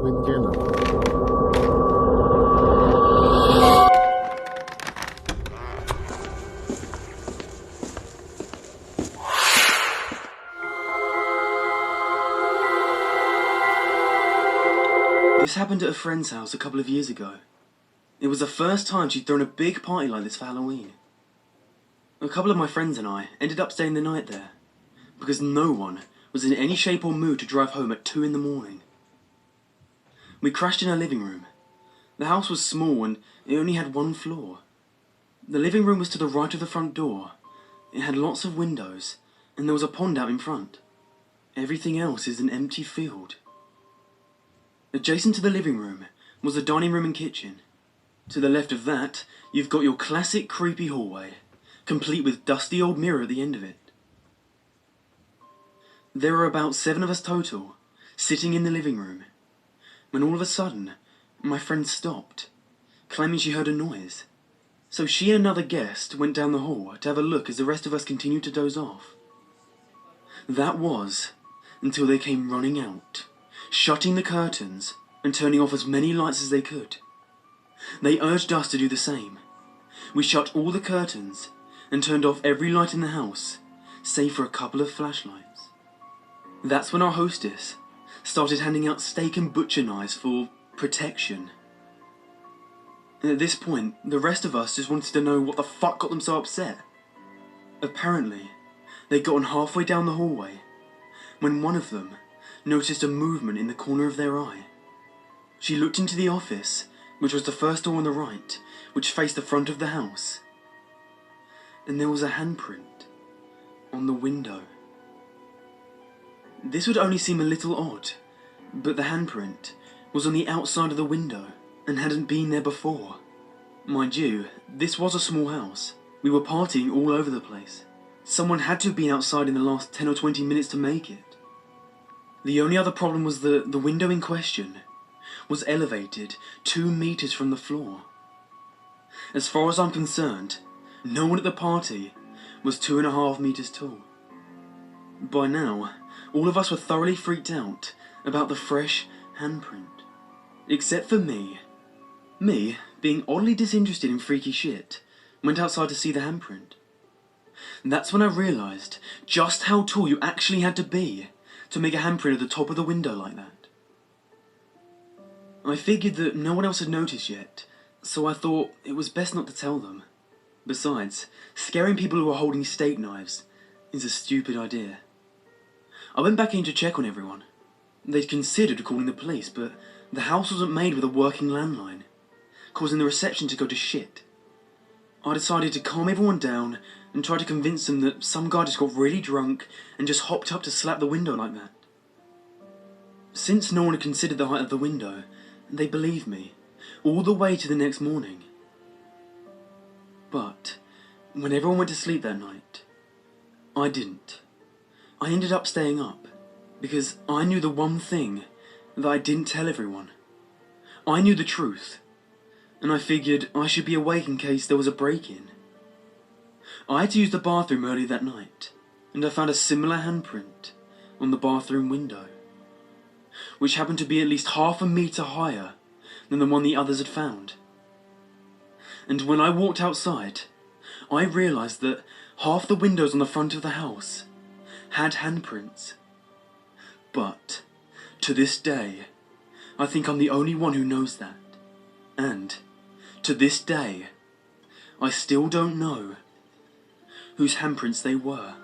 pequena. This happened at a friend's house a couple of years ago. It was the first time she'd thrown a big party like this for Halloween. A couple of my friends and I ended up staying the night there, because no one was in any shape or mood to drive home at 2 in the morning. We crashed in her living room. The house was small and it only had one floor. The living room was to the right of the front door. It had lots of windows, and there was a pond out in front. Everything else is an empty field. Adjacent to the living room was the dining room and kitchen. To the left of that, you've got your classic creepy hallway, complete with dusty old mirror at the end of it. There were about 7 of us total, sitting in the living room, when all of a sudden, my friend stopped, claiming she heard a noise. So she and another guest went down the hall to have a look as the rest of us continued to doze off. That was until they came running out, shutting the curtains and turning off as many lights as they could. They urged us to do the same. We shut all the curtains and turned off every light in the house, save for a couple of flashlights. That's when our hostess started handing out steak and butcher knives for protection. At this point, the rest of us just wanted to know what the fuck got them so upset. Apparently, they'd gotten halfway down the hallway when one of them noticed a movement in the corner of their eye. She looked into the office, which was the first door on the right, which faced the front of the house. And there was a handprint on the window. This would only seem a little odd, but the handprint was on the outside of the window and hadn't been there before. Mind you, this was a small house. We were partying all over the place. Someone had to have been outside in the last 10 or 20 minutes to make it. The only other problem was the window in question was elevated 2 meters from the floor. As far as I'm concerned, no one at the party was 2.5 meters tall. By now, all of us were thoroughly freaked out about the fresh handprint. Except for me. Me, being oddly disinterested in freaky shit, went outside to see the handprint. That's when I realised just how tall you actually had to be to make a handprint at the top of the window like that. I figured that no one else had noticed yet, so I thought it was best not to tell them. Besides, scaring people who are holding steak knives is a stupid idea. I went back in to check on everyone. They'd considered calling the police, but the house wasn't made with a working landline, causing the reception to go to shit. I decided to calm everyone down and try to convince them that some guy just got really drunk and just hopped up to slap the window like that. Since no one had considered the height of the window, they believed me, all the way to the next morning. But when everyone went to sleep that night, I didn't. I ended up staying up, because I knew the one thing that I didn't tell everyone. I knew the truth, and I figured I should be awake in case there was a break-in. I had to use the bathroom early that night, and I found a similar handprint on the bathroom window, which happened to be at least 1/2 meter higher than the one the others had found. And when I walked outside, I realised that half the windows on the front of the house had handprints. But to this day, I think I'm the only one who knows that. And to this day, I still don't know whose handprints they were.